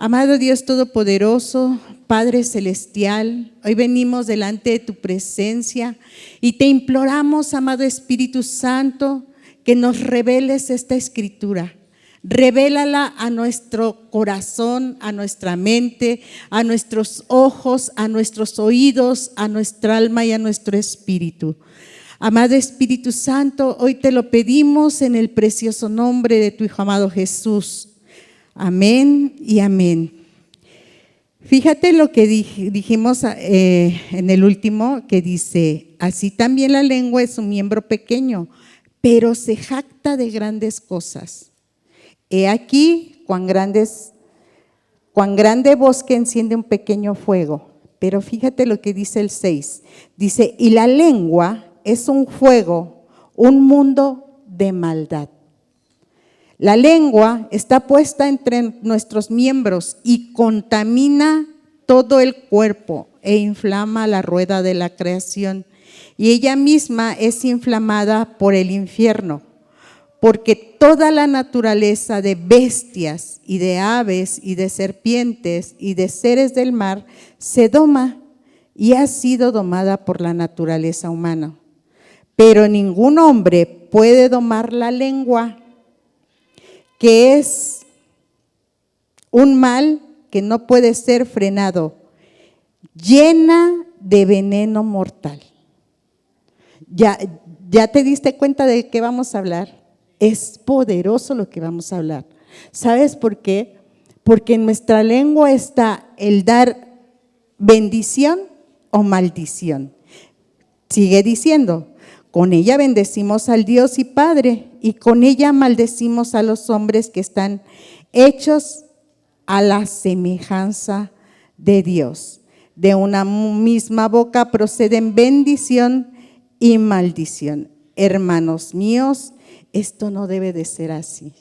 Amado Dios Todopoderoso, Padre Celestial, hoy venimos delante de tu presencia y te imploramos, amado Espíritu Santo, que nos reveles esta escritura. Revélala a nuestro corazón, a nuestra mente, a nuestros ojos, a nuestros oídos, a nuestra alma y a nuestro espíritu. Amado Espíritu Santo, hoy te lo pedimos en el precioso nombre de tu Hijo amado Jesús. Amén y amén. Fíjate lo que dijimos en el último, que dice: así también la lengua es un miembro pequeño, pero se jacta de grandes cosas. He aquí cuán grande bosque enciende un pequeño fuego. Pero fíjate lo que dice el 6. Dice: y la lengua es un fuego, un mundo de maldad. La lengua está puesta entre nuestros miembros y contamina todo el cuerpo e inflama la rueda de la creación. Y ella misma es inflamada por el infierno, porque toda la naturaleza de bestias y de aves y de serpientes y de seres del mar se doma y ha sido domada por la naturaleza humana. Pero ningún hombre puede domar la lengua, que es un mal que no puede ser frenado, llena de veneno mortal. ¿Ya te diste cuenta de qué vamos a hablar? Es poderoso lo que vamos a hablar. ¿Sabes por qué? Porque en nuestra lengua está el dar bendición o maldición. Sigue diciendo: con ella bendecimos al Dios y Padre, y con ella maldecimos a los hombres que están hechos a la semejanza de Dios. De una misma boca proceden bendición y maldición. Hermanos míos, esto no debe de ser así.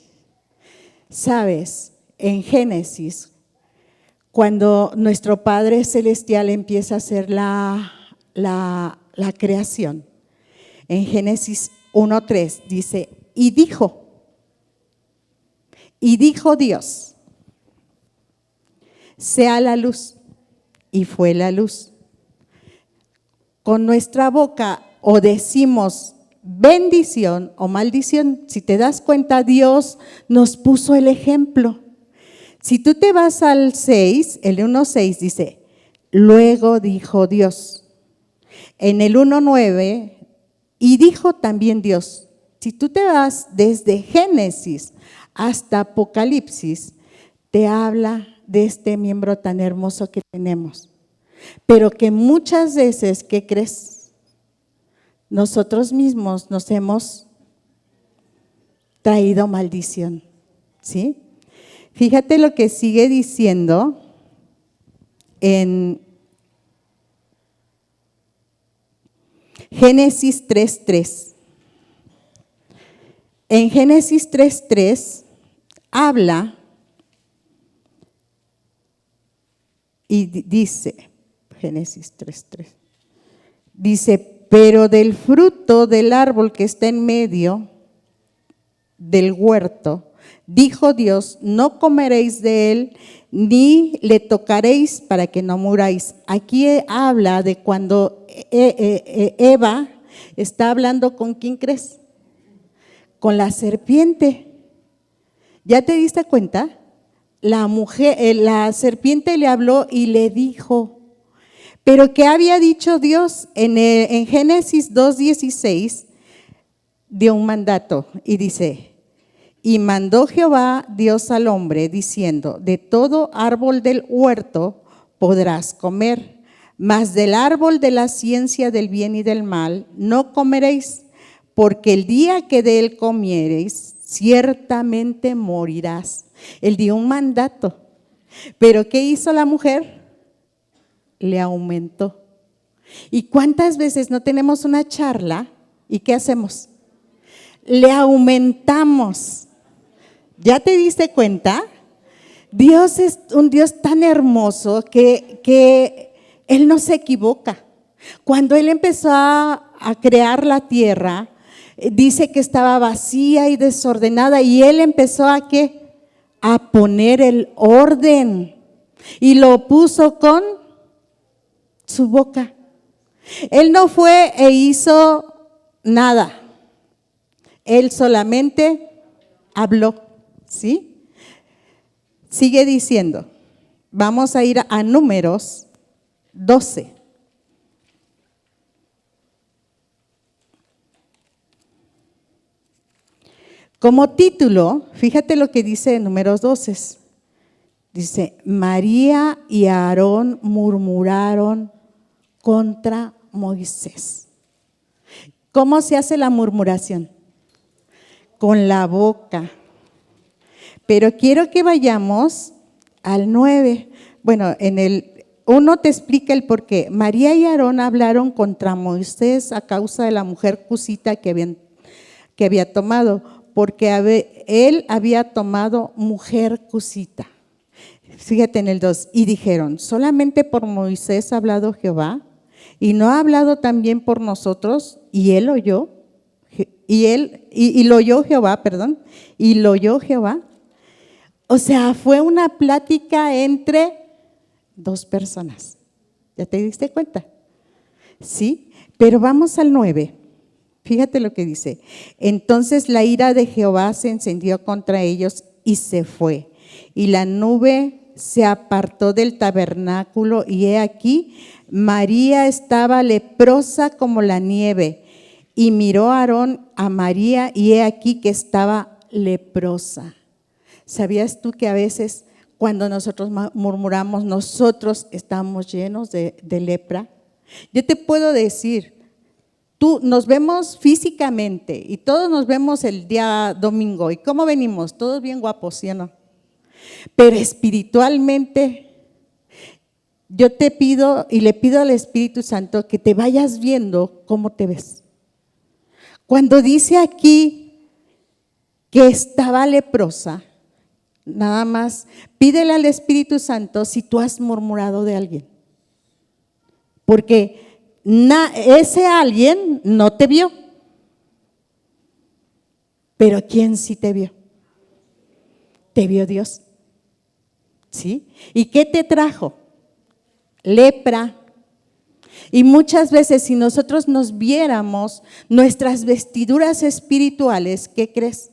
Sabes, en Génesis, cuando nuestro Padre Celestial empieza a hacer la creación, en Génesis 1:3 dice: y dijo Dios, sea la luz, y fue la luz. Con nuestra boca o decimos bendición o maldición. Si te das cuenta, Dios nos puso el ejemplo. Si tú te vas al 6, el 1:6 dice: luego dijo Dios. En el 1:9, y dijo también Dios. Si tú te vas desde Génesis hasta Apocalipsis, te habla de este miembro tan hermoso que tenemos. Pero que muchas veces, ¿qué crees? Nosotros mismos nos hemos traído maldición, ¿sí? Fíjate lo que sigue diciendo en Génesis 3:3. En Génesis 3:3 habla y dice, Génesis 3:3, dice: pero del fruto del árbol que está en medio del huerto, dijo Dios: no comeréis de él, ni le tocaréis para que no muráis. Aquí habla de cuando Eva está hablando con ¿quién crees? Con la serpiente. ¿Ya te diste cuenta? La serpiente le habló y le dijo. Pero ¿qué había dicho Dios? En Génesis 2:16 dio un mandato y dice: y mandó Jehová Dios al hombre diciendo: de todo árbol del huerto podrás comer, mas del árbol de la ciencia del bien y del mal no comeréis, porque el día que de él comiereis, ciertamente morirás. Él dio un mandato. Pero ¿qué hizo la mujer? Le aumentó. ¿Y cuántas veces no tenemos una charla y qué hacemos? Le aumentamos. ¿Ya te diste cuenta? Dios es un Dios tan hermoso que Él no se equivoca. Cuando Él empezó a crear la tierra, dice que estaba vacía y desordenada, y Él empezó a ¿qué? a poner el orden y lo puso con su boca. Él no fue e hizo nada. Él solamente habló, ¿sí? Sigue diciendo. Vamos a ir a Números 12. Como título, fíjate lo que dice en Números 12. Dice, María y Aarón murmuraron contra Moisés. ¿Cómo se hace la murmuración? Con la boca. Pero quiero que vayamos al 9. Bueno, en el 1 te explica el por qué. María y Aarón hablaron contra Moisés a causa de la mujer cusita que había tomado, porque él había tomado mujer cusita. Fíjate en el 2, y dijeron, ¿solamente por Moisés ha hablado Jehová? ¿Y no ha hablado también por nosotros? Y él oyó, y lo oyó Jehová, perdón, y lo oyó Jehová. O sea, fue una plática entre dos personas. ¿Ya te diste cuenta? Sí, pero vamos al 9. Fíjate lo que dice. Entonces la ira de Jehová se encendió contra ellos y se fue. Y la nube se apartó del tabernáculo y he aquí, María estaba leprosa como la nieve. Y miró Aarón a María y he aquí que estaba leprosa. ¿Sabías tú que a veces cuando nosotros murmuramos, nosotros estamos llenos de lepra? Yo te puedo decir, nos vemos físicamente y todos nos vemos el día domingo. ¿Y cómo venimos? Todos bien guapos, ¿sí o no? Pero espiritualmente, yo te pido y le pido al Espíritu Santo que te vayas viendo cómo te ves. Cuando dice aquí que estaba leprosa, nada más pídele al Espíritu Santo si tú has murmurado de alguien. Porque ese alguien no te vio, pero ¿quién sí te vio? Te vio Dios. ¿Sí? ¿Y qué te trajo? Lepra. Y muchas veces si nosotros nos viéramos nuestras vestiduras espirituales, ¿qué crees?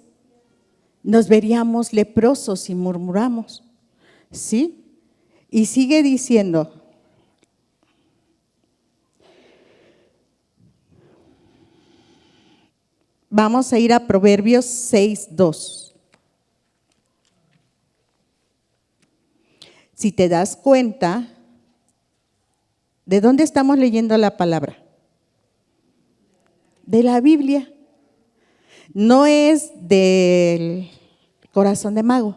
Nos veríamos leprosos y murmuramos. ¿Sí? Y sigue diciendo, vamos a ir a Proverbios 6:2. Si te das cuenta, ¿de dónde estamos leyendo la palabra? De la Biblia. No es del corazón de mago.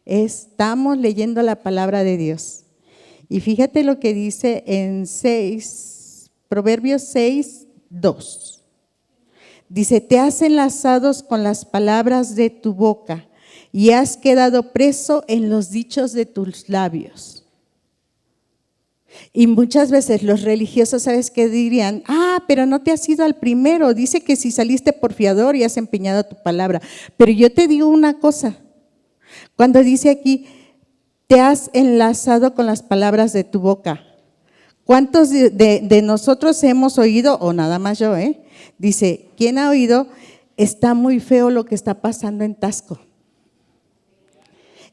Estamos leyendo la palabra de Dios. Y fíjate lo que dice en Proverbios 6:2. Dice, te has enlazado con las palabras de tu boca y has quedado preso en los dichos de tus labios. Y muchas veces los religiosos, ¿sabes qué dirían? Pero no te has ido al primero. Dice que si saliste por fiador y has empeñado tu palabra. Pero yo te digo una cosa. Cuando dice aquí, te has enlazado con las palabras de tu boca. ¿Cuántos de nosotros hemos oído, o nada más yo, dice, ¿quién ha oído? Está muy feo lo que está pasando en Tasco.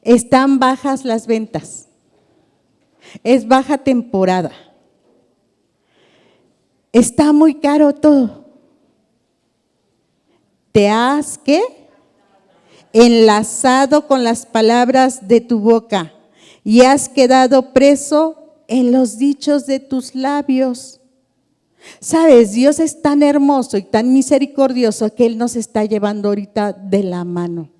Están bajas las ventas. Es baja temporada. Está muy caro todo. ¿Te has qué? Enlazado con las palabras de tu boca y has quedado preso en los dichos de tus labios. Sabes, Dios es tan hermoso y tan misericordioso que Él nos está llevando ahorita de la mano.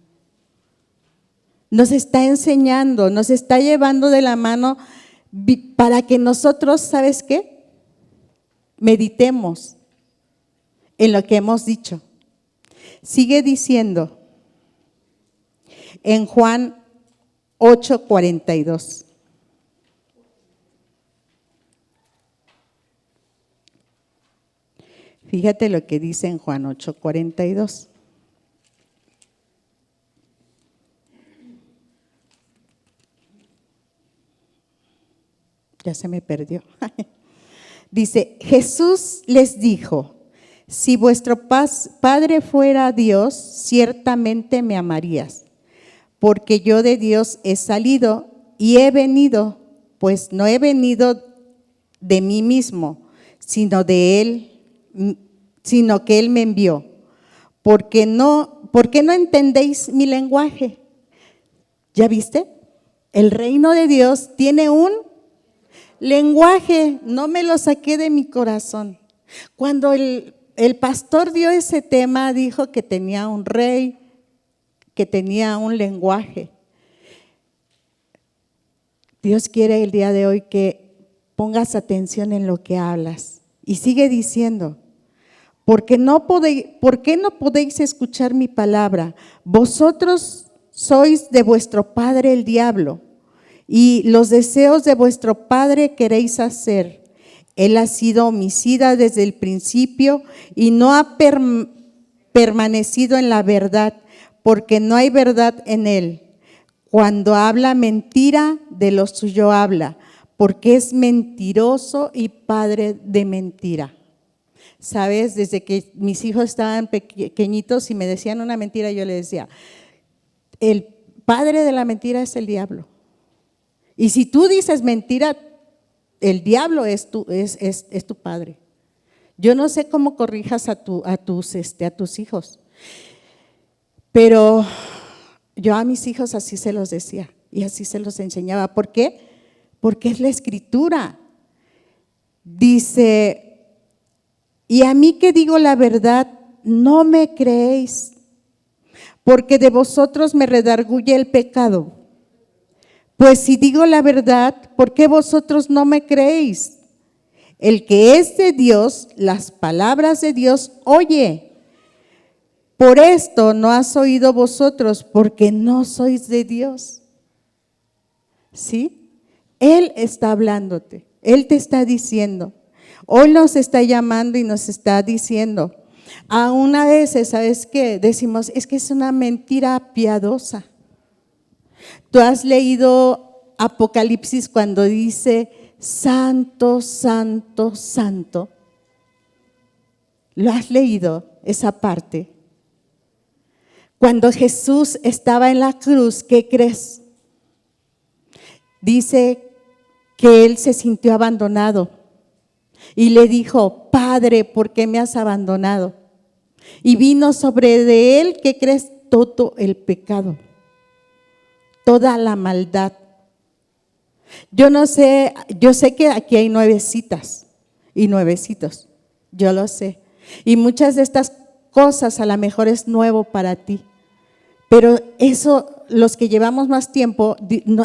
Nos está enseñando, nos está llevando de la mano para que nosotros, ¿sabes qué? Meditemos en lo que hemos dicho. Sigue diciendo en Juan 8:42. Fíjate lo que dice en Juan 8:42. Ya se me perdió. Dice, Jesús les dijo, si vuestro Padre fuera Dios, ciertamente me amarías, porque yo de Dios he salido y he venido, pues no he venido de mí mismo, sino de Él, sino que Él me envió. ¿Por qué no entendéis mi lenguaje? ¿Ya viste? El reino de Dios tiene un lenguaje, no me lo saqué de mi corazón. Cuando el pastor dio ese tema, dijo que tenía un rey, que tenía un lenguaje. Dios quiere el día de hoy que pongas atención en lo que hablas. Y sigue diciendo, ¿por qué no podéis escuchar mi palabra? Vosotros sois de vuestro padre el diablo, y los deseos de vuestro padre queréis hacer. Él ha sido homicida desde el principio y no ha permanecido en la verdad, porque no hay verdad en él. Cuando habla mentira, de lo suyo habla, porque es mentiroso y padre de mentira. ¿Sabes? Desde que mis hijos estaban pequeñitos y me decían una mentira, yo les decía, el padre de la mentira es el diablo. Y si tú dices mentira, el diablo es tu padre. Yo no sé cómo corrijas a tus hijos, pero yo a mis hijos así se los decía y así se los enseñaba. ¿Por qué? Porque es la Escritura. Dice, y a mí que digo la verdad, no me creéis, porque de vosotros me redarguye el pecado. Pues si digo la verdad, ¿por qué vosotros no me creéis? El que es de Dios, las palabras de Dios oye. Por esto no has oído vosotros, porque no sois de Dios. ¿Sí? Él está hablándote, Él te está diciendo. Hoy nos está llamando y nos está diciendo. A una vez, ¿sabes qué? Decimos, es que es una mentira piadosa. Tú has leído Apocalipsis cuando dice, santo, santo, santo. ¿Lo has leído esa parte? Cuando Jesús estaba en la cruz, ¿qué crees? Dice que Él se sintió abandonado y le dijo, Padre, ¿por qué me has abandonado? Y vino sobre de Él, ¿qué crees? Todo el pecado, toda la maldad. Yo no sé, yo sé que aquí hay nuevecitas y nuevecitos, yo lo sé. Y muchas de estas cosas a lo mejor es nuevo para ti, pero eso, los que llevamos más tiempo,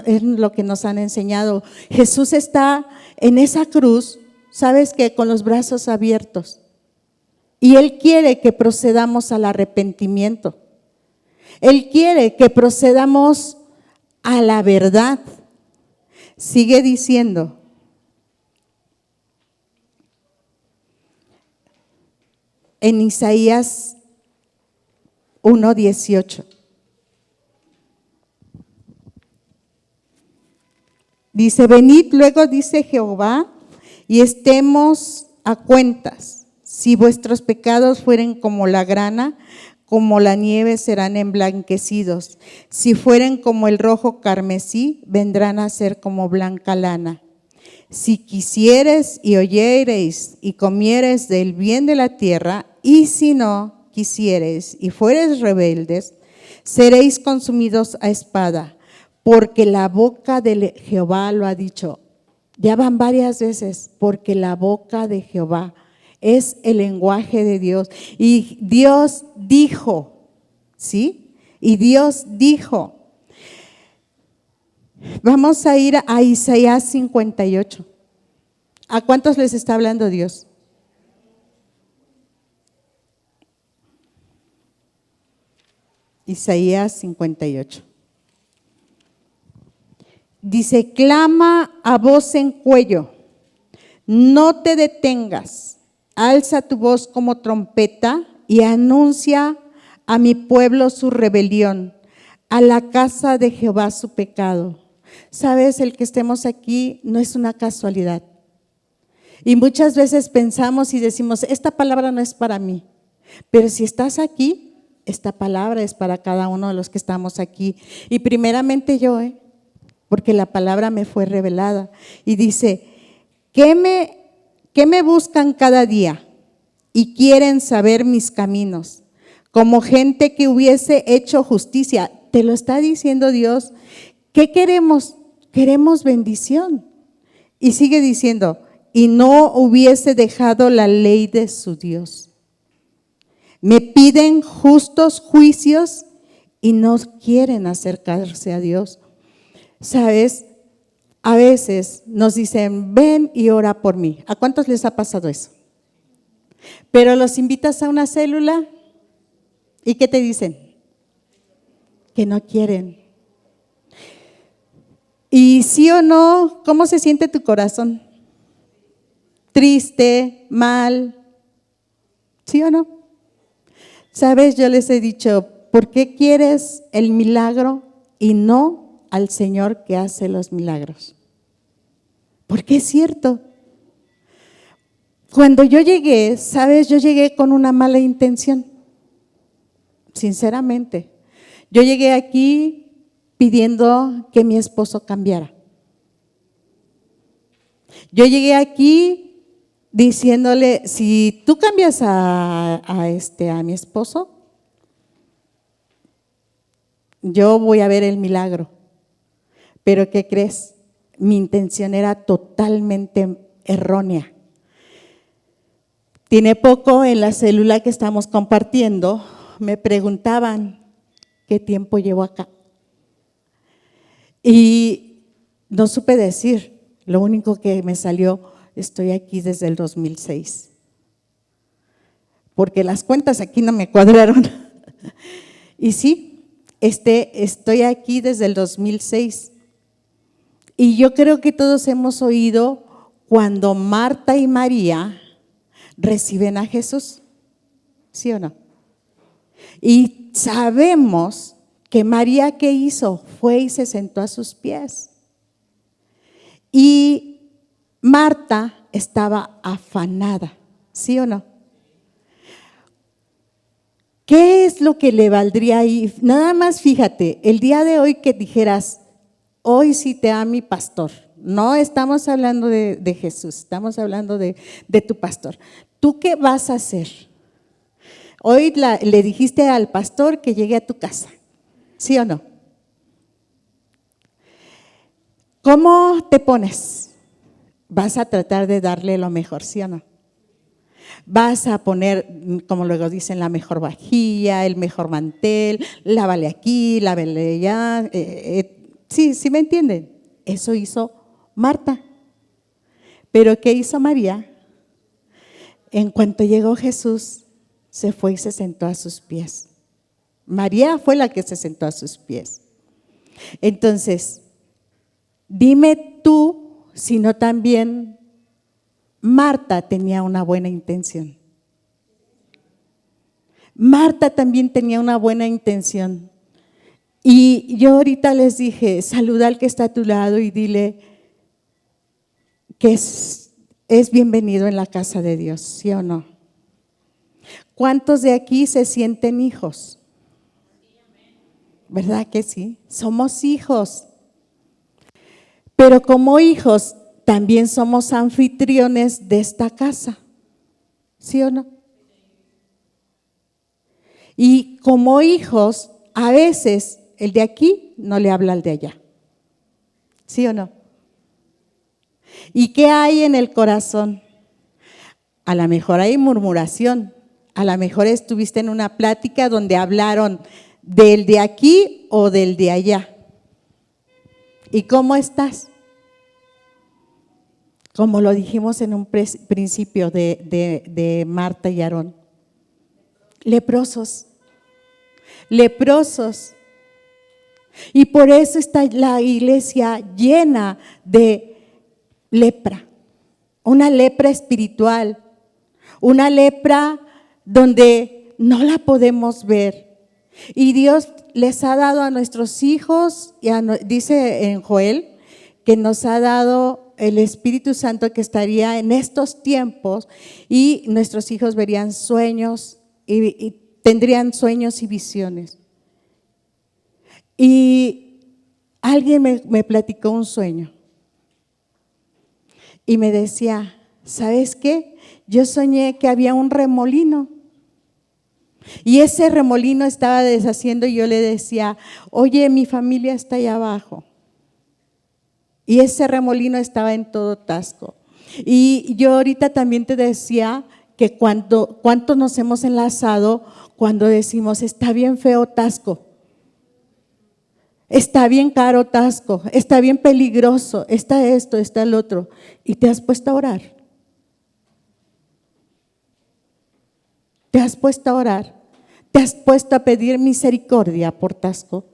es lo que nos han enseñado. Jesús está en esa cruz, ¿sabes qué? Con los brazos abiertos. Y Él quiere que procedamos al arrepentimiento. Él quiere que procedamos a la verdad. Sigue diciendo, en Isaías 1:18. Dice, venid luego, dice Jehová, y estemos a cuentas. Si vuestros pecados fueren como la grana, como la nieve serán emblanquecidos. Si fueren como el rojo carmesí, vendrán a ser como blanca lana. Si quisieres y oyereis y comiereis del bien de la tierra, y si no quisiereis y fuereis rebeldes, seréis consumidos a espada, porque la boca de Jehová lo ha dicho. Ya van varias veces, porque la boca de Jehová es el lenguaje de Dios. Y Dios dijo, ¿sí? Y Dios dijo. Vamos a ir a Isaías 58. ¿A cuántos les está hablando Dios? Isaías 58. Dice, clama a voz en cuello, no te detengas, alza tu voz como trompeta y anuncia a mi pueblo su rebelión, a la casa de Jehová su pecado. Sabes, el que estemos aquí no es una casualidad. Y muchas veces pensamos y decimos, esta palabra no es para mí. Pero si estás aquí, esta palabra es para cada uno de los que estamos aquí. Y primeramente yo, porque la palabra me fue revelada. Y dice, ¿qué me buscan cada día? Y quieren saber mis caminos, como gente que hubiese hecho justicia. Te lo está diciendo Dios. ¿Qué queremos? Queremos bendición. Y sigue diciendo, y no hubiese dejado la ley de su Dios. Me piden justos juicios y no quieren acercarse a Dios. ¿Sabes? A veces nos dicen, ven y ora por mí. ¿A cuántos les ha pasado eso? Pero los invitas a una célula y ¿qué te dicen? Que no quieren. Y sí o no, ¿cómo se siente tu corazón? Triste, mal, ¿sí o no? Sabes, yo les he dicho, ¿por qué quieres el milagro y no al Señor que hace los milagros? Porque es cierto. Cuando yo llegué, sabes, yo llegué con una mala intención, sinceramente. Yo llegué aquí pidiendo que mi esposo cambiara. Yo llegué aquí diciéndole, si tú cambias a mi esposo, yo voy a ver el milagro. Pero ¿qué crees? Mi intención era totalmente errónea. Tiene poco en la célula que estamos compartiendo, me preguntaban qué tiempo llevo acá. Y no supe decir, lo único que me salió, estoy aquí desde el 2006. Porque las cuentas aquí no me cuadraron. Y sí, estoy aquí desde el 2006. Y yo creo que todos hemos oído cuando Marta y María reciben a Jesús, ¿sí o no? Y sabemos que María, ¿qué hizo? Fue y se sentó a sus pies. Y Marta estaba afanada, ¿sí o no? ¿Qué es lo que le valdría ahí? Nada más fíjate, el día de hoy que dijeras, hoy sí te da mi pastor. No estamos hablando de Jesús, estamos hablando de tu pastor. ¿Tú qué vas a hacer? Hoy le dijiste al pastor que llegue a tu casa, ¿sí o no? ¿Cómo te pones? Vas a tratar de darle lo mejor, ¿sí o no? Vas a poner, como luego dicen, la mejor vajilla, el mejor mantel, lávale aquí, lávale allá. Sí me entienden. Eso hizo Marta. Pero ¿qué hizo María? En cuanto llegó Jesús, se fue y se sentó a sus pies. María fue la que se sentó a sus pies. Entonces, dime tú, si no también Marta tenía una buena intención. Marta también tenía una buena intención. Y yo ahorita les dije, saluda al que está a tu lado y dile que es bienvenido en la casa de Dios, ¿sí o no? ¿Cuántos de aquí se sienten hijos? ¿Verdad que sí? Somos hijos. Pero como hijos también somos anfitriones de esta casa, ¿sí o no? Y como hijos, a veces el de aquí no le habla al de allá, ¿sí o no? ¿Y qué hay en el corazón? A lo mejor hay murmuración, a lo mejor estuviste en una plática donde hablaron del de aquí o del de allá. ¿Y cómo estás? Como lo dijimos en un principio de Marta y Aarón. Leprosos. Leprosos. Y por eso está la iglesia llena de lepra. Una lepra espiritual. Una lepra donde no la podemos ver. Y Dios les ha dado a nuestros hijos, dice en Joel, que nos ha dado el Espíritu Santo que estaría en estos tiempos y nuestros hijos verían sueños y tendrían sueños y visiones. Y alguien me platicó un sueño y me decía, ¿sabes qué? Yo soñé que había un remolino y ese remolino estaba deshaciendo y yo le decía, oye, mi familia está allá abajo. Y ese remolino estaba en todo Taxco. Y yo ahorita también te decía que cuánto nos hemos enlazado cuando decimos, está bien feo Taxco, está bien caro Taxco, está bien peligroso, está esto, está el otro. Y te has puesto a orar. Te has puesto a orar. Te has puesto a pedir misericordia por Taxco.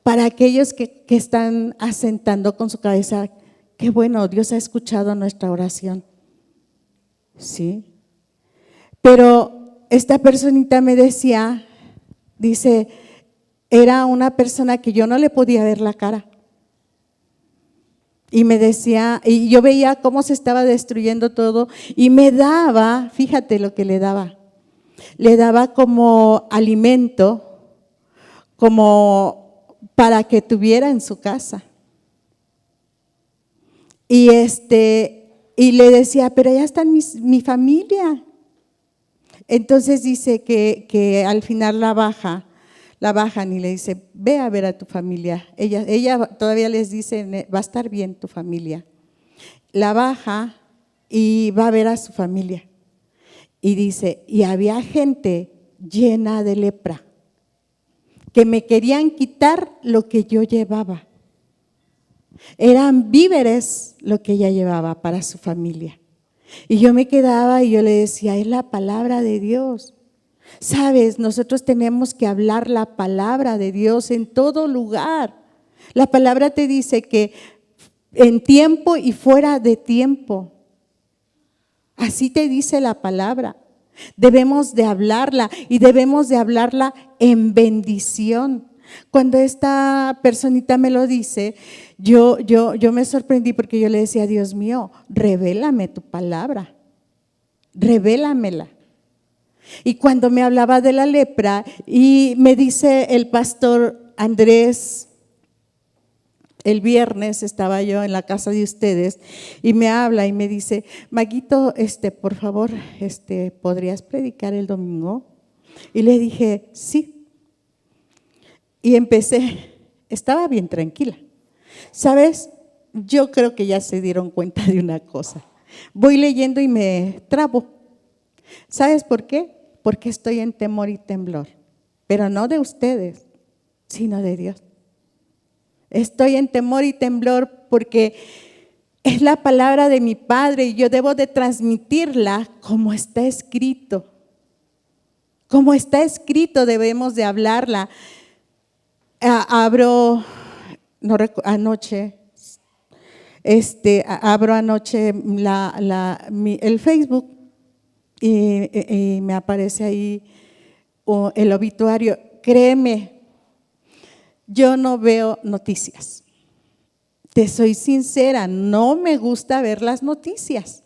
Para aquellos que están asentando con su cabeza, qué bueno, Dios ha escuchado nuestra oración. Sí. Pero esta personita me decía, dice, era una persona que yo no le podía ver la cara. Y me decía, y yo veía cómo se estaba destruyendo todo y me daba, fíjate lo que le daba como alimento, como para que tuviera en su casa. Y le decía, pero ya está mi familia. Entonces dice que al final la bajan y le dice, ve a ver a tu familia. Ella todavía les dice, va a estar bien tu familia. La baja y va a ver a su familia. Y dice, y había gente llena de lepra, que me querían quitar lo que yo llevaba. Eran víveres lo que ella llevaba para su familia. Y yo me quedaba y yo le decía, es la palabra de Dios. Sabes, nosotros tenemos que hablar la palabra de Dios en todo lugar. La palabra te dice que en tiempo y fuera de tiempo. Así te dice la palabra. Debemos de hablarla y debemos de hablarla en bendición. Cuando esta personita me lo dice, yo me sorprendí porque yo le decía, Dios mío, revélame tu palabra, revélamela. Y cuando me hablaba de la lepra y me dice el pastor Andrés, el viernes estaba yo en la casa de ustedes y me habla y me dice, Maguito, por favor, ¿podrías predicar el domingo? Y le dije, sí. Y empecé, estaba bien tranquila. ¿Sabes? Yo creo que ya se dieron cuenta de una cosa. Voy leyendo y me trabo. ¿Sabes por qué? Porque estoy en temor y temblor, pero no de ustedes, sino de Dios. Estoy en temor y temblor porque es la palabra de mi Padre y yo debo de transmitirla como está escrito. Como está escrito debemos de hablarla. Abro anoche el Facebook y me aparece ahí el obituario. Créeme, yo no veo noticias. Te soy sincera, no me gusta ver las noticias,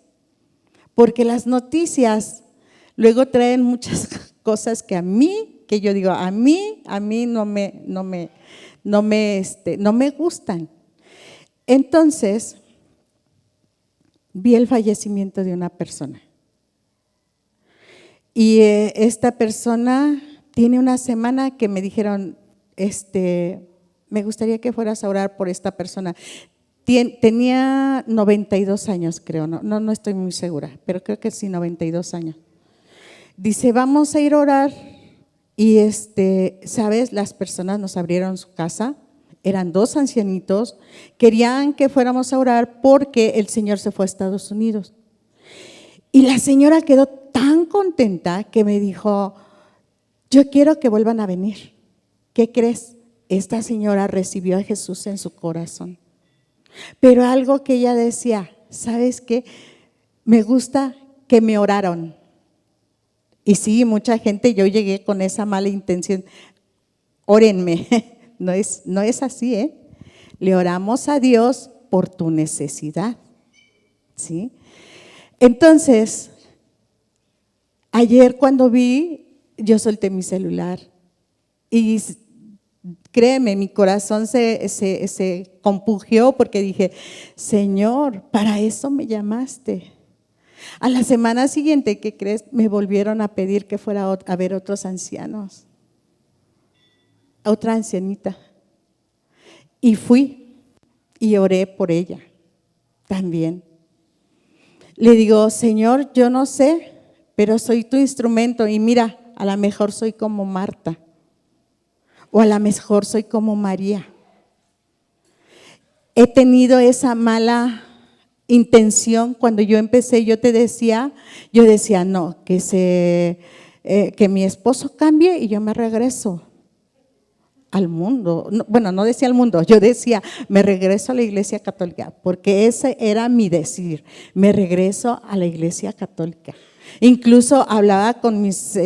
porque las noticias luego traen muchas cosas que yo digo, a mí no me gustan. Entonces, vi el fallecimiento de una persona. Y esta persona tiene una semana que me dijeron, me gustaría que fueras a orar por esta persona. Tenía 92 años, creo, no estoy muy segura, pero creo que sí, 92 años. Dice, vamos a ir a orar. Y ¿sabes? Las personas nos abrieron su casa, eran 2 ancianitos, querían que fuéramos a orar porque el señor se fue a Estados Unidos. Y la señora quedó tan contenta que me dijo, yo quiero que vuelvan a venir. ¿Qué crees? Esta señora recibió a Jesús en su corazón. Pero algo que ella decía, ¿sabes qué? Me gusta que me oraron. Y sí, mucha gente, yo llegué con esa mala intención. órenme. No es así, ¿eh? Le oramos a Dios por tu necesidad, ¿sí? Entonces, ayer cuando vi, yo solté mi celular y créeme, mi corazón se compungió porque dije, Señor, para eso me llamaste. A la semana siguiente, ¿qué crees? Me volvieron a pedir que fuera a ver otros ancianos, a otra ancianita. Y fui y oré por ella también. Le digo, Señor, yo no sé, pero soy tu instrumento y mira, a lo mejor soy como Marta o a lo mejor soy como María. He tenido esa mala intención cuando yo empecé, yo decía, no, que mi esposo cambie y yo me regreso al mundo. Bueno, no decía al mundo, yo decía, me regreso a la Iglesia Católica, porque ese era mi decir, me regreso a la Iglesia Católica. Incluso hablaba con mis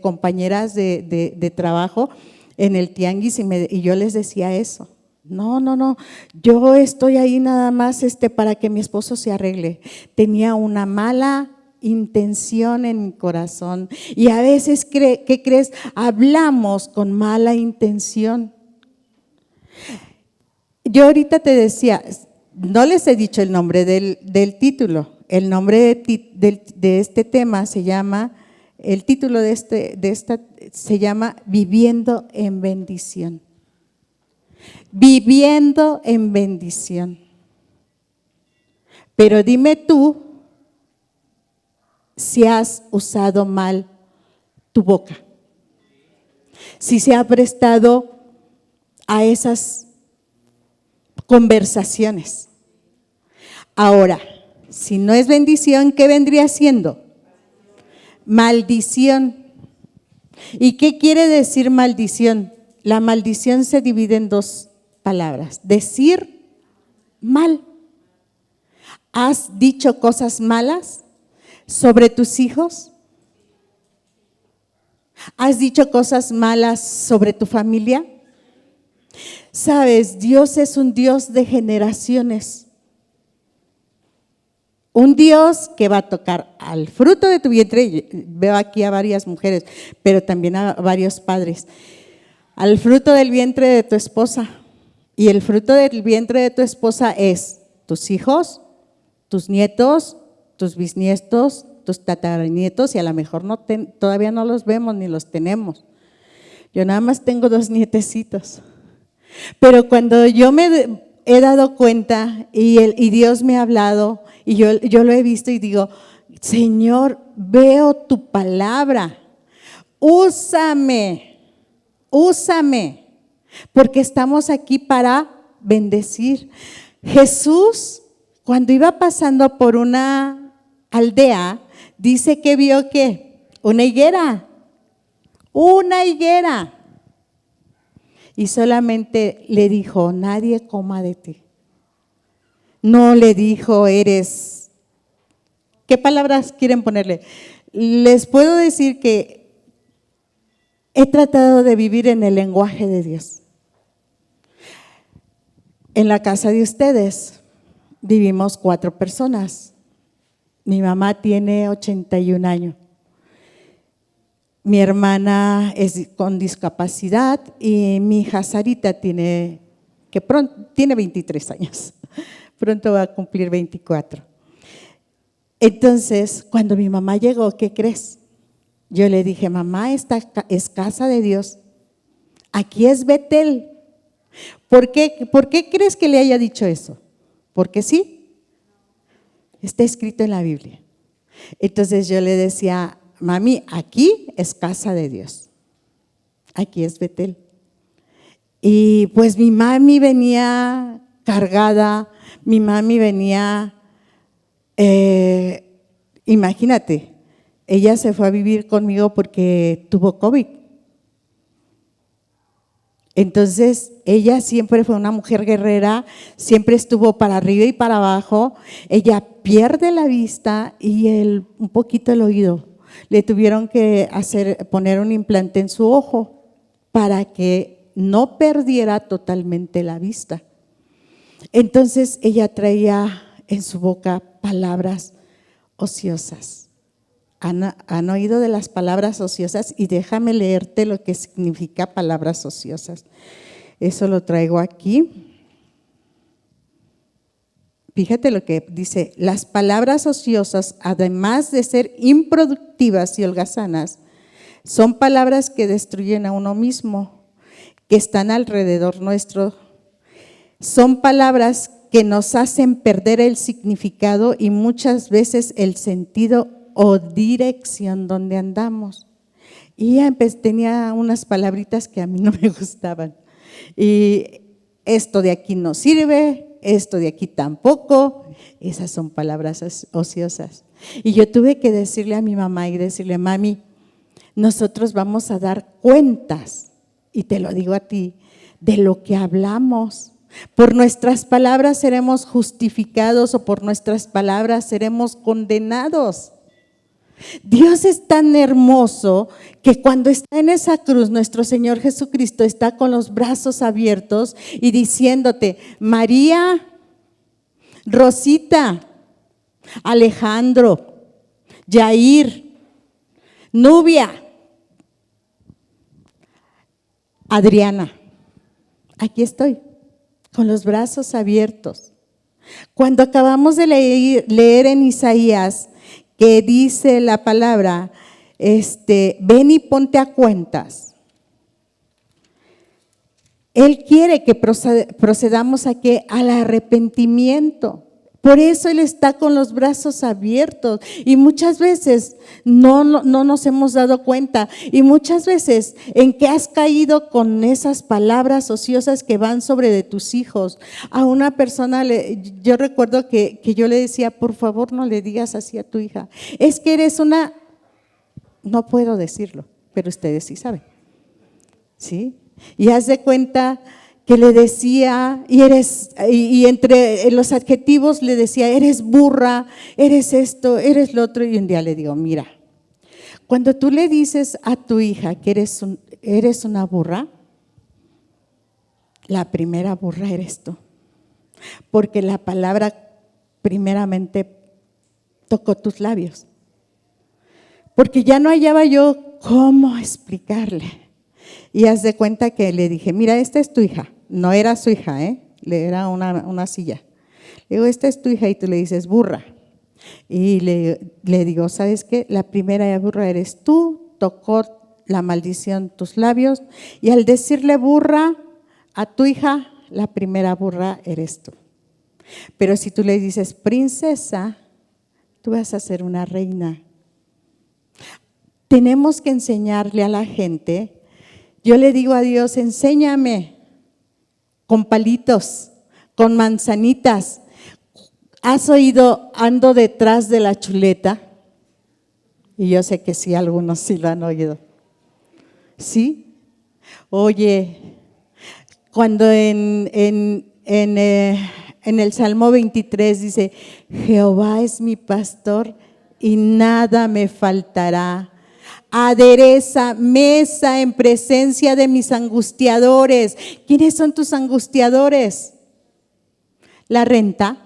compañeras de trabajo en el tianguis y yo les decía eso. No, yo estoy ahí nada más para que mi esposo se arregle. Tenía una mala intención en mi corazón y a veces, ¿qué crees? Hablamos con mala intención. Yo ahorita te decía, no les he dicho el nombre del título. El nombre de este tema se llama, el título de esta se llama Viviendo en Bendición. Viviendo en bendición. Pero dime tú si has usado mal tu boca, si se ha prestado a esas conversaciones. Ahora, si no es bendición, ¿qué vendría siendo? Maldición. ¿Y qué quiere decir maldición? La maldición se divide en dos palabras: decir mal. ¿Has dicho cosas malas sobre tus hijos? ¿Has dicho cosas malas sobre tu familia? Sabes, Dios es un Dios de generaciones. Un Dios que va a tocar al fruto de tu vientre. Veo aquí a varias mujeres, pero también a varios padres. Al fruto del vientre de tu esposa. Y el fruto del vientre de tu esposa es tus hijos, tus nietos, tus bisnietos, tus tataranietos, y a lo mejor todavía no los vemos ni los tenemos. Yo nada más tengo 2 nietecitos. Pero cuando yo me he dado cuenta y Dios me ha hablado y yo lo he visto y digo, Señor, veo tu palabra, úsame, porque estamos aquí para bendecir. Jesús, cuando iba pasando por una aldea, dice que vio ¿qué? Una higuera. Y solamente le dijo, nadie coma de ti. No le dijo, ¿qué palabras quieren ponerle? Les puedo decir que he tratado de vivir en el lenguaje de Dios. En la casa de ustedes vivimos 4 personas. Mi mamá tiene 81 años. Mi hermana es con discapacidad y mi hija Sarita tiene 23 años. Pronto va a cumplir 24. Entonces, cuando mi mamá llegó, ¿qué crees? Yo le dije, mamá, esta es casa de Dios. Aquí es Betel. ¿Por qué crees que le haya dicho eso? Porque sí, está escrito en la Biblia. Entonces yo le decía, mami, aquí es casa de Dios. Aquí es Betel. Y pues mi mami venía cargada, mi mami venía, imagínate, ella se fue a vivir conmigo porque tuvo COVID. Entonces, ella siempre fue una mujer guerrera, siempre estuvo para arriba y para abajo. Ella pierde la vista y un poquito el oído. Le tuvieron que poner un implante en su ojo para que no perdiera totalmente la vista. Entonces ella traía en su boca palabras ociosas. ¿Han oído de las palabras ociosas? Y déjame leerte lo que significa palabras ociosas. Eso lo traigo aquí. Fíjate lo que dice: las palabras ociosas, además de ser improductivas y holgazanas, son palabras que destruyen a uno mismo, que están alrededor nuestro. Son palabras que nos hacen perder el significado y muchas veces el sentido o dirección donde andamos. Y ella tenía unas palabritas que a mí no me gustaban. Y esto de aquí no sirve, esto de aquí tampoco. Esas son palabras ociosas. Y yo tuve que decirle a mi mamá y decirle: mami, nosotros vamos a dar cuentas, y te lo digo a ti, de lo que hablamos. Por nuestras palabras seremos justificados o por nuestras palabras seremos condenados. Dios es tan hermoso que cuando está en esa cruz, nuestro Señor Jesucristo está con los brazos abiertos y diciéndote: María, Rosita, Alejandro, Yair, Nubia, Adriana, aquí estoy, con los brazos abiertos. Cuando acabamos de leer en Isaías, que dice la palabra, ven y ponte a cuentas. Él quiere que procedamos a ¿qué? Al arrepentimiento. Por eso Él está con los brazos abiertos y muchas veces no nos hemos dado cuenta, y muchas veces en que has caído con esas palabras ociosas que van sobre de tus hijos. A una persona, yo recuerdo que yo le decía: por favor no le digas así a tu hija, es que eres una, no puedo decirlo, pero ustedes sí saben, ¿sí? Y haz de cuenta que le decía, y entre los adjetivos le decía: eres burra, eres esto, eres lo otro. Y un día le digo: mira, cuando tú le dices a tu hija que eres una burra, la primera burra eres tú, porque la palabra primeramente tocó tus labios, porque ya no hallaba yo cómo explicarle. Y haz de cuenta que le dije: mira, esta es tu hija. No era su hija, era una silla. Le digo: esta es tu hija, y tú le dices burra. Y le digo: ¿sabes qué? La primera burra eres tú, tocó la maldición tus labios, y al decirle burra a tu hija, la primera burra eres tú. Pero si tú le dices princesa, tú vas a ser una reina. Tenemos que enseñarle a la gente. Yo le digo a Dios: enséñame con palitos, con manzanitas. ¿Has oído ando detrás de la chuleta? Y yo sé que sí, algunos sí lo han oído. ¿Sí? Oye, cuando en el Salmo 23 dice: Jehová es mi pastor y nada me faltará. Adereza mesa en presencia de mis angustiadores. ¿Quiénes son tus angustiadores? La renta,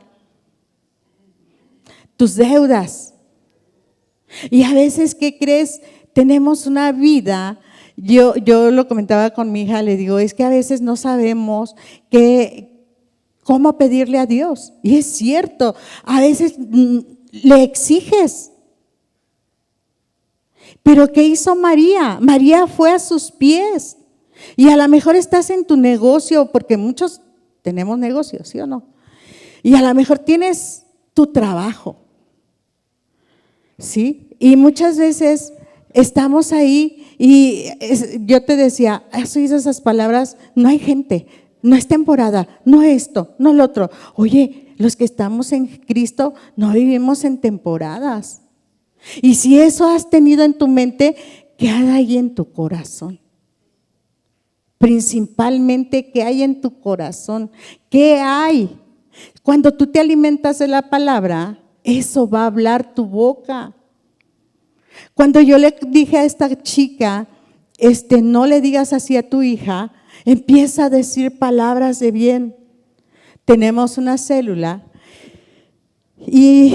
tus deudas. Y a veces, ¿qué crees? Tenemos una vida. Yo lo comentaba con mi hija, le digo: es que a veces no sabemos cómo pedirle a Dios. Y es cierto, a veces le exiges. Pero ¿qué hizo María? María fue a sus pies. Y a lo mejor estás en tu negocio, porque muchos tenemos negocios, ¿sí o no? Y a lo mejor tienes tu trabajo, ¿sí? Y muchas veces estamos ahí y yo te decía: ¿has oído esas palabras? No hay gente, no es temporada, no esto, no lo otro. Oye, los que estamos en Cristo no vivimos en temporadas. Y si eso has tenido en tu mente, ¿qué hay ahí en tu corazón? Principalmente, ¿qué hay en tu corazón? ¿Qué hay? Cuando tú te alimentas de la palabra, eso va a hablar tu boca. Cuando yo le dije a esta chica, no le digas así a tu hija, Empieza a decir palabras de bien. Tenemos una célula y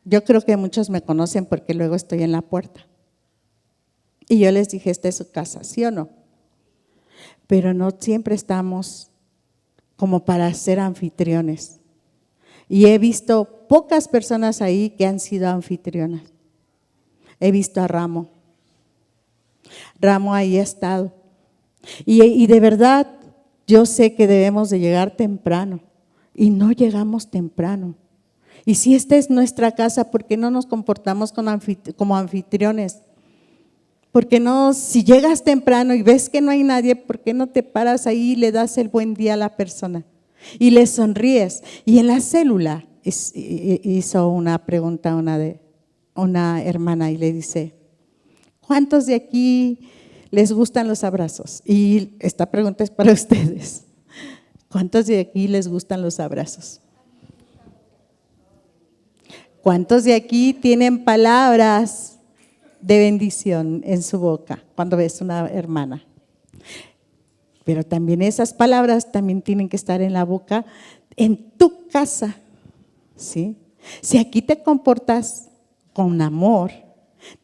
yo creo que muchos me conocen porque luego estoy en la puerta. Y yo les dije, esta es su casa, ¿sí o no? Pero no siempre estamos como para ser anfitriones. Y he visto pocas personas ahí que han sido anfitrionas. He visto a Ramo. Ramo ahí ha estado. Y de verdad, yo sé que debemos de llegar temprano. Y no llegamos temprano. Y si esta es nuestra casa, ¿por qué no nos comportamos como anfitriones? ¿Por qué no, si llegas temprano y ves que no hay nadie, por qué no te paras ahí y le das el buen día a la persona? Y le sonríes. Y en la célula hizo una pregunta una hermana y le dice, ¿cuántos de aquí les gustan los abrazos? Y esta pregunta es para ustedes. ¿Cuántos de aquí les gustan los abrazos? ¿Cuántos de aquí tienen palabras de bendición en su boca cuando ves una hermana? Pero también esas palabras también tienen que estar en la boca en tu casa, ¿sí? Si aquí te comportas con amor,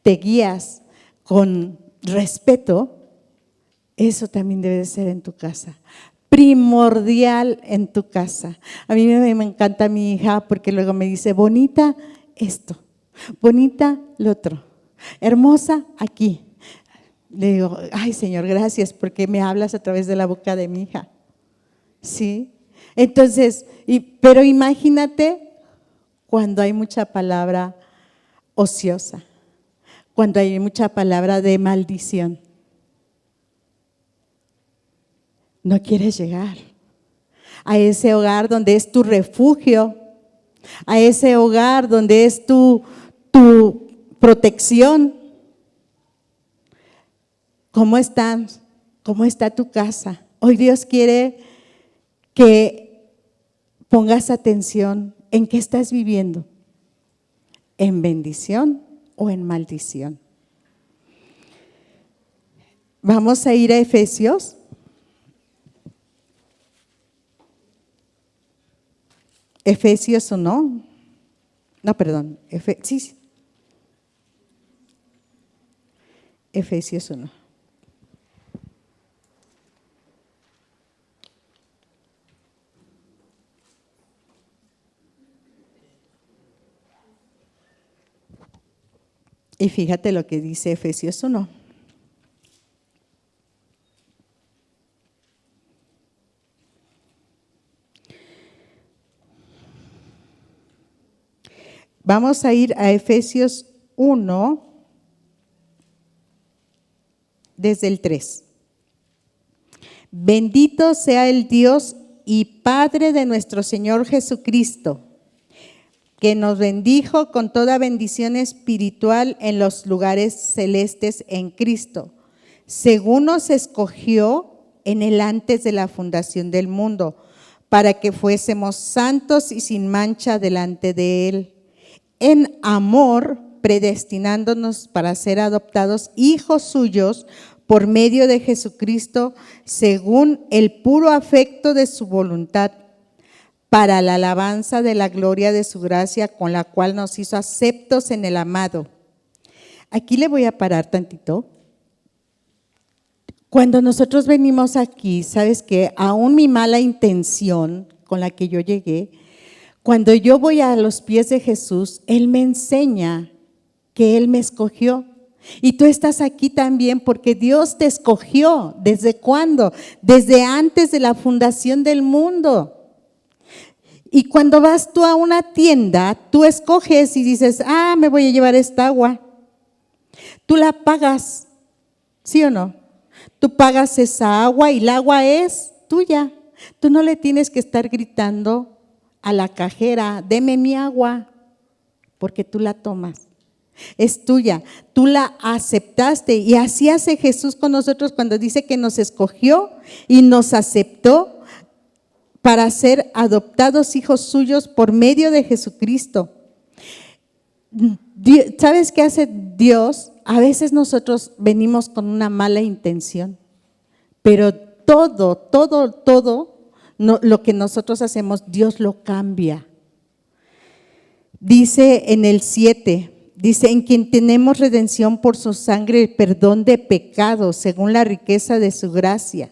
te guías con respeto, eso también debe ser en tu casa. Primordial en tu casa. A mí me encanta mi hija porque luego me dice, bonita esto, bonita lo otro, hermosa aquí. Le digo, ay Señor, gracias porque me hablas a través de la boca de mi hija. ¿Sí? Entonces, pero imagínate cuando hay mucha palabra ociosa, cuando hay mucha palabra de maldición. No quieres llegar a ese hogar donde es tu refugio, a ese hogar donde es tu protección. ¿Cómo están? ¿Cómo está tu casa? Hoy Dios quiere que pongas atención en qué estás viviendo, en bendición o en maldición. Vamos a ir a Efesios. Efesios 1. No, perdón. Sí. Efesios 1. Y fíjate lo que dice Efesios 1. Vamos a ir a Efesios 1, desde el 3. Bendito sea el Dios y Padre de nuestro Señor Jesucristo, que nos bendijo con toda bendición espiritual en los lugares celestes en Cristo, según nos escogió en el antes de la fundación del mundo, para que fuésemos santos y sin mancha delante de Él, en amor predestinándonos para ser adoptados hijos suyos por medio de Jesucristo, según el puro afecto de su voluntad, para la alabanza de la gloria de su gracia, con la cual nos hizo aceptos en el amado. Aquí le voy a parar tantito. Cuando nosotros venimos aquí, ¿sabes qué? Aún mi mala intención con la que yo llegué, cuando yo voy a los pies de Jesús, Él me enseña que Él me escogió. Y tú estás aquí también porque Dios te escogió. ¿Desde cuándo? Desde antes de la fundación del mundo. Y cuando vas tú a una tienda, tú escoges y dices, me voy a llevar esta agua. Tú la pagas, ¿sí o no? Tú pagas esa agua y el agua es tuya. Tú no le tienes que estar gritando a la cajera, deme mi agua, porque tú la tomas. Es tuya, tú la aceptaste. Y así hace Jesús con nosotros cuando dice que nos escogió y nos aceptó para ser adoptados hijos suyos por medio de Jesucristo. ¿Sabes qué hace Dios? A veces nosotros venimos con una mala intención, pero todo lo que nosotros hacemos, Dios lo cambia. Dice en el 7, dice, en quien tenemos redención por su sangre, el perdón de pecados, según la riqueza de su gracia.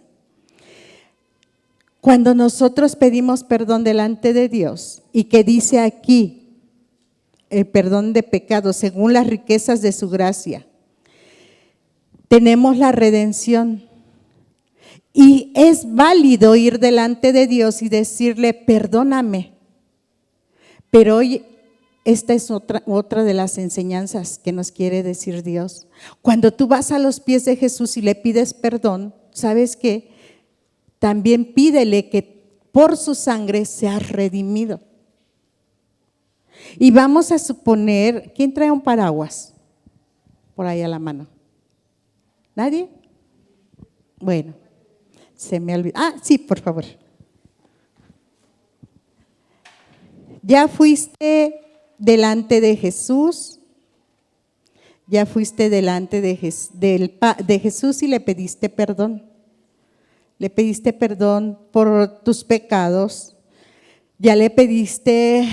Cuando nosotros pedimos perdón delante de Dios, y que dice aquí, el perdón de pecados, según las riquezas de su gracia, tenemos la redención. Y es válido ir delante de Dios y decirle, perdóname. Pero hoy, esta es otra de las enseñanzas que nos quiere decir Dios. Cuando tú vas a los pies de Jesús y le pides perdón, ¿sabes qué? También pídele que por su sangre seas redimido. Y vamos a suponer, ¿quién trae un paraguas? Por ahí a la mano. ¿Nadie? Bueno, se me olvidó. Sí, por favor. Ya fuiste delante de Jesús, ya fuiste delante de Jesús y le pediste perdón. Le pediste perdón por tus pecados, ya le pediste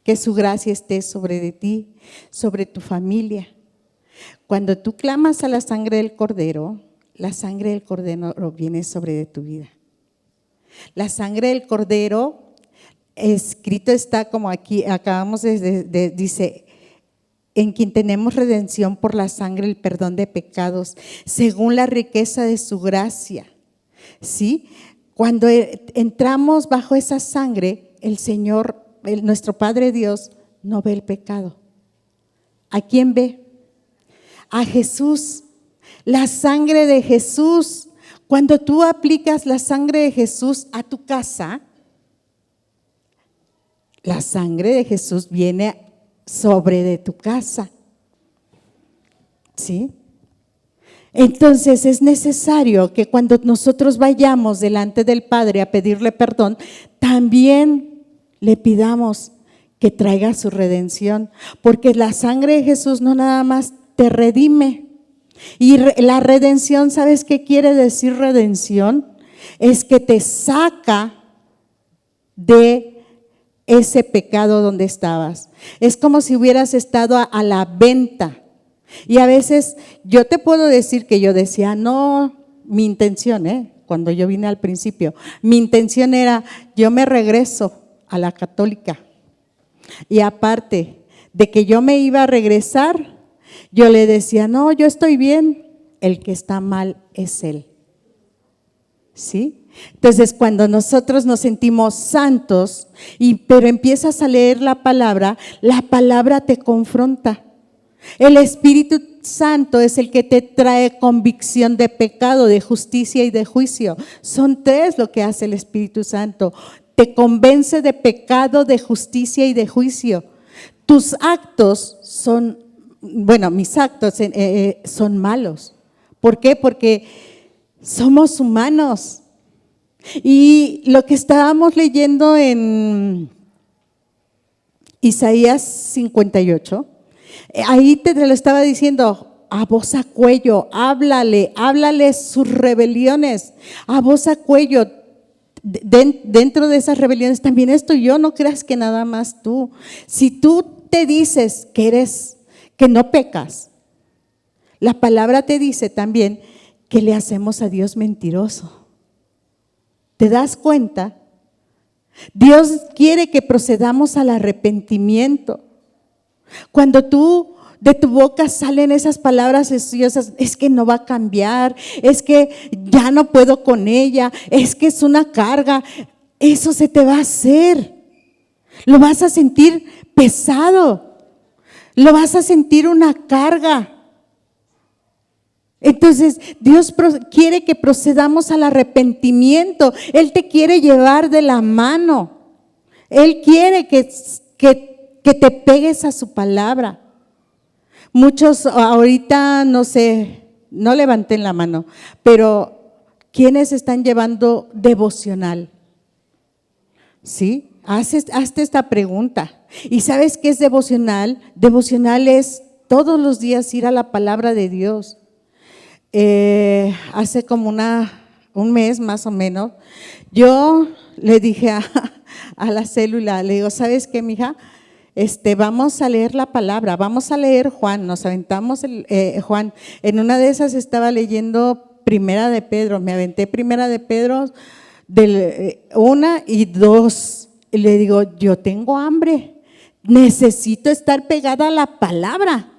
que su gracia esté sobre de ti, sobre tu familia. Cuando tú clamas a la sangre del Cordero, la sangre del Cordero viene sobre de tu vida. La sangre del Cordero, escrito está como aquí, acabamos dice, en quien tenemos redención por la sangre, el perdón de pecados, según la riqueza de su gracia. ¿Sí? Cuando entramos bajo esa sangre, el Señor, nuestro Padre Dios, no ve el pecado. ¿A quién ve? A Jesús, la sangre de Jesús. Cuando tú aplicas la sangre de Jesús a tu casa, la sangre de Jesús viene sobre de tu casa. ¿Sí? Entonces es necesario que cuando nosotros vayamos delante del Padre a pedirle perdón, también le pidamos que traiga su redención, porque la sangre de Jesús no nada más te redime. Y la redención, ¿sabes qué quiere decir redención? Es que te saca de ese pecado donde estabas. Es como si hubieras estado a la venta. Y a veces yo te puedo decir que yo decía, no, mi intención, cuando yo vine al principio, mi intención era, yo me regreso a la católica. Y aparte de que yo me iba a regresar, yo le decía, no, yo estoy bien, el que está mal es él. ¿Sí? Entonces, cuando nosotros nos sentimos santos, pero empiezas a leer la palabra te confronta. El Espíritu Santo es el que te trae convicción de pecado, de justicia y de juicio. Son tres lo que hace el Espíritu Santo. Te convence de pecado, de justicia y de juicio. Tus actos son, mis actos son malos. ¿Por qué? Porque somos humanos. Y lo que estábamos leyendo en Isaías 58, ahí te lo estaba diciendo, a voz a cuello, háblale sus rebeliones, a voz a cuello. Dentro de esas rebeliones también estoy yo, no creas que nada más tú. Si tú te dices que no pecas, la palabra te dice también que le hacemos a Dios mentiroso. ¿Te das cuenta? Dios quiere que procedamos al arrepentimiento. Cuando de tu boca salen esas palabras ociosas, es que no va a cambiar, es que ya no puedo con ella, es que es una carga, eso se te va a hacer. Lo vas a sentir pesado, lo vas a sentir una carga. Entonces, Dios quiere que procedamos al arrepentimiento. Él te quiere llevar de la mano. Él quiere que te pegues a su palabra. Muchos ahorita, no sé, no levanten la mano, pero ¿quiénes están llevando devocional? ¿Sí? Hazte esta pregunta. ¿Y sabes qué es devocional? Devocional es todos los días ir a la palabra de Dios. Hace como un mes más o menos, yo le dije a la célula, le digo, ¿sabes qué, mija? Vamos a leer la palabra, vamos a leer Juan, nos aventamos Juan. En una de esas estaba leyendo Primera de Pedro, me aventé Primera de Pedro, una y dos. Y le digo, yo tengo hambre, necesito estar pegada a la palabra,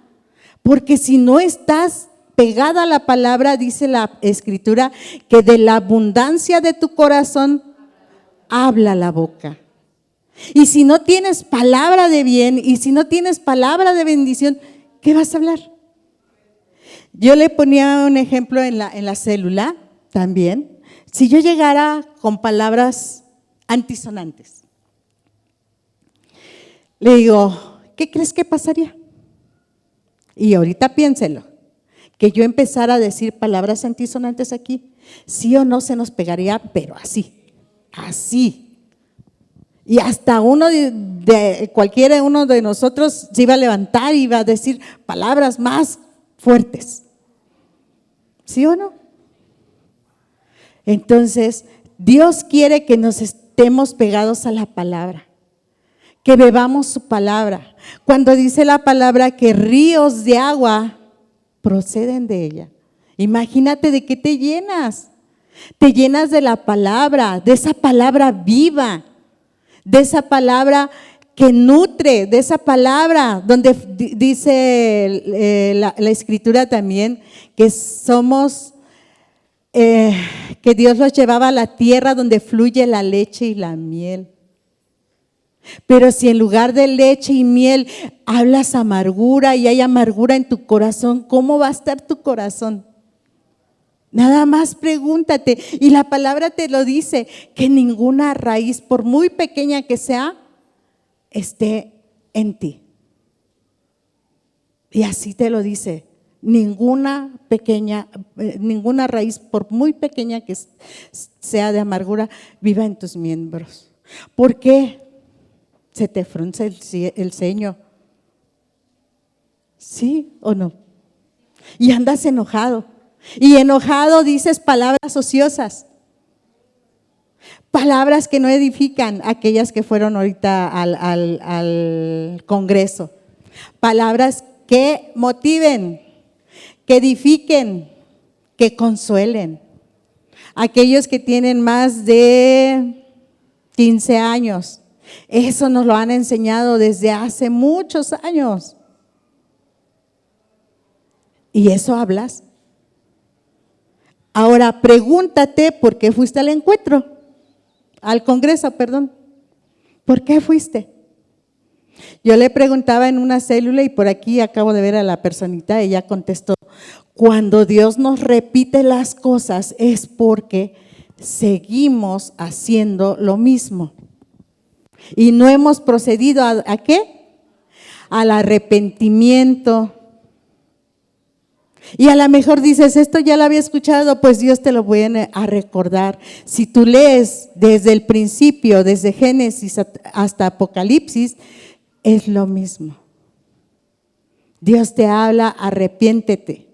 porque si no estás pegada a la palabra, dice la Escritura, que de la abundancia de tu corazón habla la boca. Y si no tienes palabra de bien y si no tienes palabra de bendición, ¿qué vas a hablar? Yo le ponía un ejemplo en la célula también. Si yo llegara con palabras antisonantes, le digo, ¿qué crees que pasaría? Y ahorita piénselo, que yo empezara a decir palabras antisonantes aquí, sí o no se nos pegaría, pero así, así. Y hasta cualquiera uno de nosotros se iba a levantar y iba a decir palabras más fuertes. ¿Sí o no? Entonces, Dios quiere que nos estemos pegados a la palabra, que bebamos su palabra. Cuando dice la palabra que ríos de agua proceden de ella, imagínate de qué te llenas. Te llenas de la palabra, de esa palabra viva, de esa palabra que nutre, de esa palabra donde dice la Escritura también que somos, que Dios los llevaba a la tierra donde fluye la leche y la miel. Pero si en lugar de leche y miel hablas amargura y hay amargura en tu corazón, ¿cómo va a estar tu corazón? Nada más pregúntate, y la palabra te lo dice, que ninguna raíz, por muy pequeña que sea, esté en ti. Y así te lo dice, ninguna raíz, por muy pequeña que sea de amargura, viva en tus miembros. ¿Por qué? Se te frunce el ceño. ¿Sí o no? Y andas enojado. Y enojado dices palabras ociosas, palabras que no edifican, aquellas que fueron ahorita al Congreso, palabras que motiven, que edifiquen, que consuelen. Aquellos que tienen más de 15 años, eso nos lo han enseñado desde hace muchos años. ¿Y eso hablas? Ahora pregúntate por qué fuiste al encuentro, al Congreso, perdón. ¿Por qué fuiste? Yo le preguntaba en una célula y por aquí acabo de ver a la personita, ella contestó, cuando Dios nos repite las cosas es porque seguimos haciendo lo mismo. Y no hemos procedido ¿a qué? Al arrepentimiento. Y a lo mejor dices, esto ya lo había escuchado, pues Dios te lo viene a recordar. Si tú lees desde el principio, desde Génesis hasta Apocalipsis, es lo mismo. Dios te habla, arrepiéntete.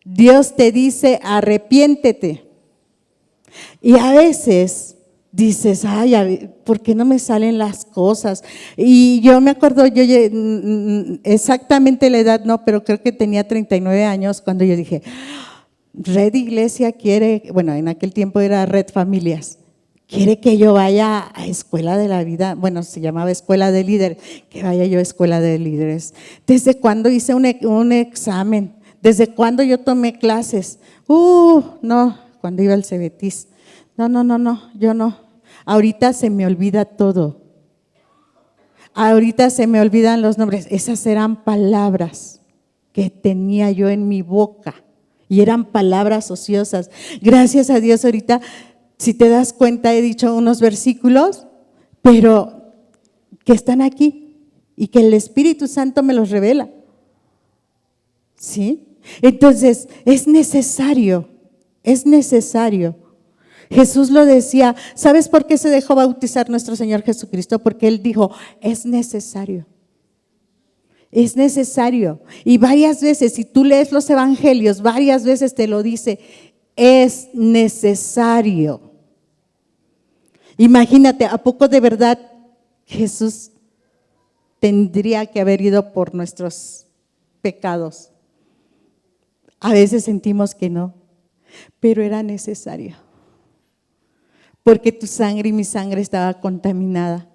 Dios te dice, arrepiéntete. Y a veces dices, ay, ¿por qué no me salen las cosas? Y yo me acuerdo, yo exactamente la edad no, pero creo que tenía 39 años cuando yo dije, Red Iglesia quiere, bueno, en aquel tiempo era Red Familias, quiere que yo vaya a Escuela de la Vida, bueno, se llamaba Escuela de Líderes, que vaya yo a Escuela de Líderes. ¿Desde cuándo hice un examen? ¿Desde cuándo yo tomé clases? No, cuando iba al Cebetis. No, yo no. Ahorita se me olvida todo. Ahorita se me olvidan los nombres. Esas eran palabras que tenía yo en mi boca y eran palabras ociosas. Gracias a Dios ahorita, si te das cuenta, he dicho unos versículos, pero que están aquí y que el Espíritu Santo me los revela. ¿Sí? Entonces, es necesario. Jesús lo decía, ¿sabes por qué se dejó bautizar nuestro Señor Jesucristo? Porque Él dijo, es necesario. Es necesario. Y varias veces, si tú lees los evangelios, varias veces te lo dice, es necesario. Imagínate, ¿a poco de verdad Jesús tendría que haber ido por nuestros pecados? A veces sentimos que no, pero era necesario, porque tu sangre y mi sangre estaba contaminada.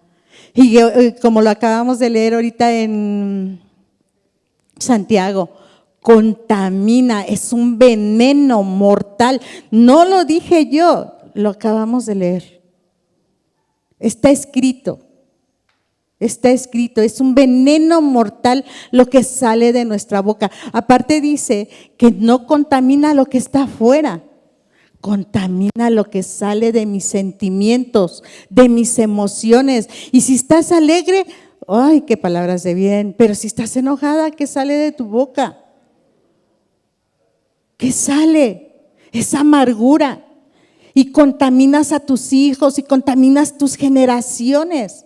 Y como lo acabamos de leer ahorita en Santiago, contamina, es un veneno mortal. No lo dije yo, lo acabamos de leer. Está escrito, es un veneno mortal lo que sale de nuestra boca. Aparte dice que no contamina lo que está afuera, contamina lo que sale de mis sentimientos, de mis emociones. Y si estás alegre, ay, qué palabras de bien, pero si estás enojada, ¿qué sale de tu boca? ¿Qué sale? Esa amargura. Y contaminas a tus hijos y contaminas tus generaciones.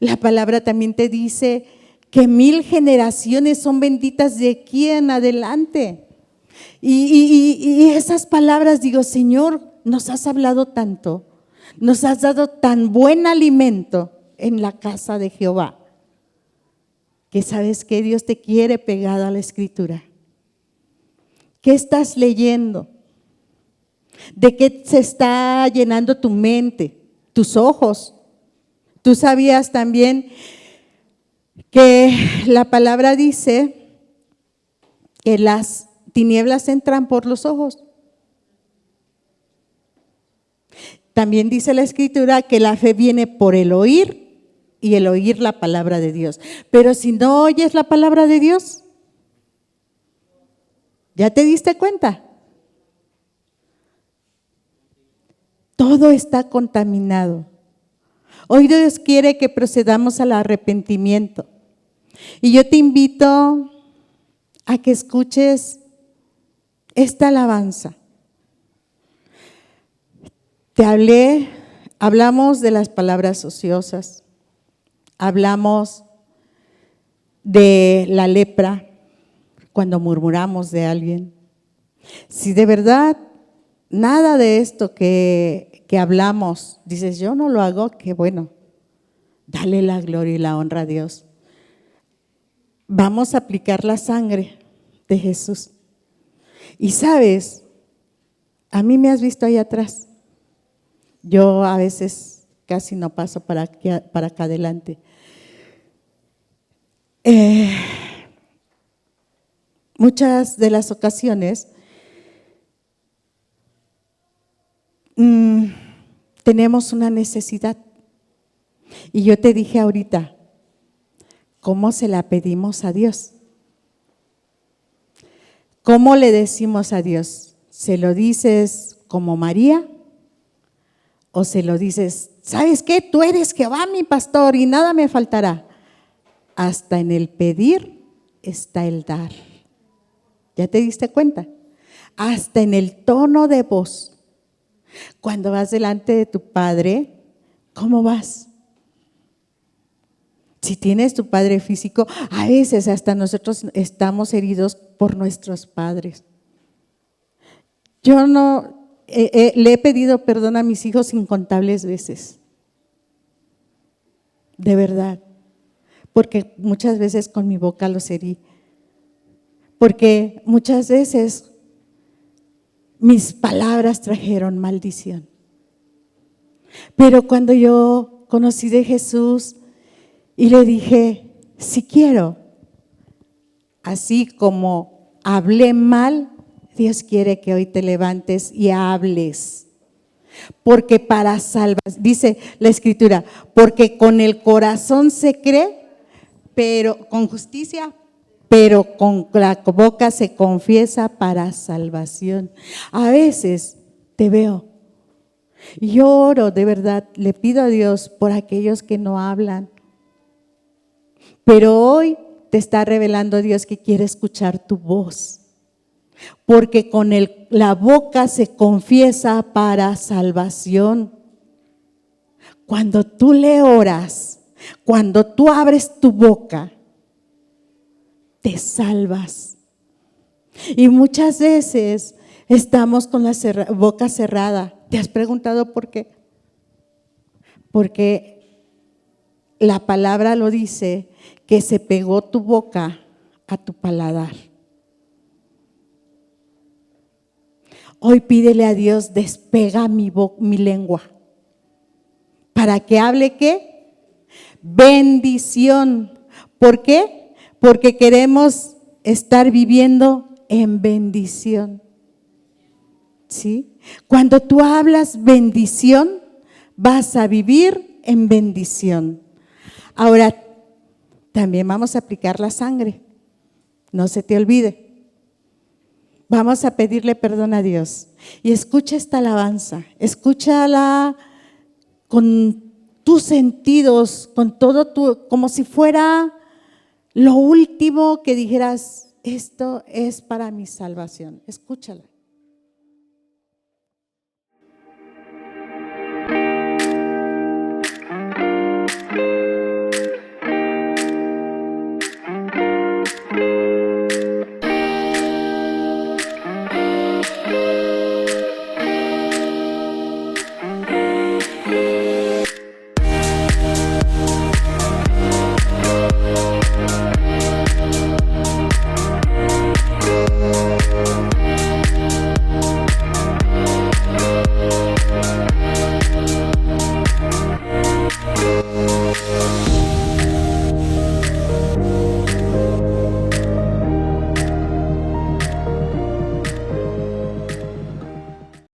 La palabra también te dice que 1000 generaciones son benditas de aquí en adelante. Y esas palabras, digo, Señor, nos has hablado tanto, nos has dado tan buen alimento en la casa de Jehová, que sabes que Dios te quiere pegado a la Escritura. ¿Qué estás leyendo? ¿De qué se está llenando tu mente, tus ojos? Tú sabías también que la palabra dice que las tinieblas entran por los ojos. También dice la Escritura que la fe viene por el oír y el oír la palabra de Dios. Pero si no oyes la palabra de Dios, ¿ya te diste cuenta? Todo está contaminado. Hoy Dios quiere que procedamos al arrepentimiento. Y yo te invito a que escuches esta alabanza. Hablamos de las palabras ociosas, hablamos de la lepra cuando murmuramos de alguien. Si de verdad nada de esto que hablamos, dices, yo no lo hago, qué bueno, dale la gloria y la honra a Dios. Vamos a aplicar la sangre de Jesús. Y sabes, a mí me has visto ahí atrás. Yo a veces casi no paso para acá adelante. Muchas de las ocasiones tenemos una necesidad. Y yo te dije ahorita, ¿cómo se la pedimos a Dios? ¿Cómo le decimos a Dios? ¿Se lo dices como María? ¿O se lo dices, ¿sabes qué? Tú eres Jehová mi pastor y nada me faltará? Hasta en el pedir está el dar. ¿Ya te diste cuenta? Hasta en el tono de voz. Cuando vas delante de tu Padre, ¿cómo vas? Si tienes tu padre físico, a veces hasta nosotros estamos heridos por nuestros padres. Yo le he pedido perdón a mis hijos incontables veces, de verdad, porque muchas veces con mi boca los herí, porque muchas veces mis palabras trajeron maldición. Pero cuando yo conocí de Jesús y le dije, si quiero, así como hablé mal, Dios quiere que hoy te levantes y hables. Porque para salvar, dice la Escritura, porque con el corazón se cree, pero con justicia, pero con la boca se confiesa para salvación. A veces te veo y oro, de verdad, le pido a Dios por aquellos que no hablan. Pero hoy te está revelando Dios que quiere escuchar tu voz. Porque con la boca se confiesa para salvación. Cuando tú le oras, cuando tú abres tu boca, te salvas. Y muchas veces estamos con la boca cerrada. ¿Te has preguntado por qué? Porque la palabra lo dice, que se pegó tu boca a tu paladar. Hoy pídele a Dios, despega mi lengua. ¿Para que hable qué? Bendición. ¿Por qué? Porque queremos estar viviendo en bendición. ¿Sí? Cuando tú hablas bendición, vas a vivir en bendición. Ahora, también vamos a aplicar la sangre. No se te olvide. Vamos a pedirle perdón a Dios. Y escucha esta alabanza. Escúchala con tus sentidos, con todo tu, como si fuera lo último que dijeras, esto es para mi salvación. Escúchala.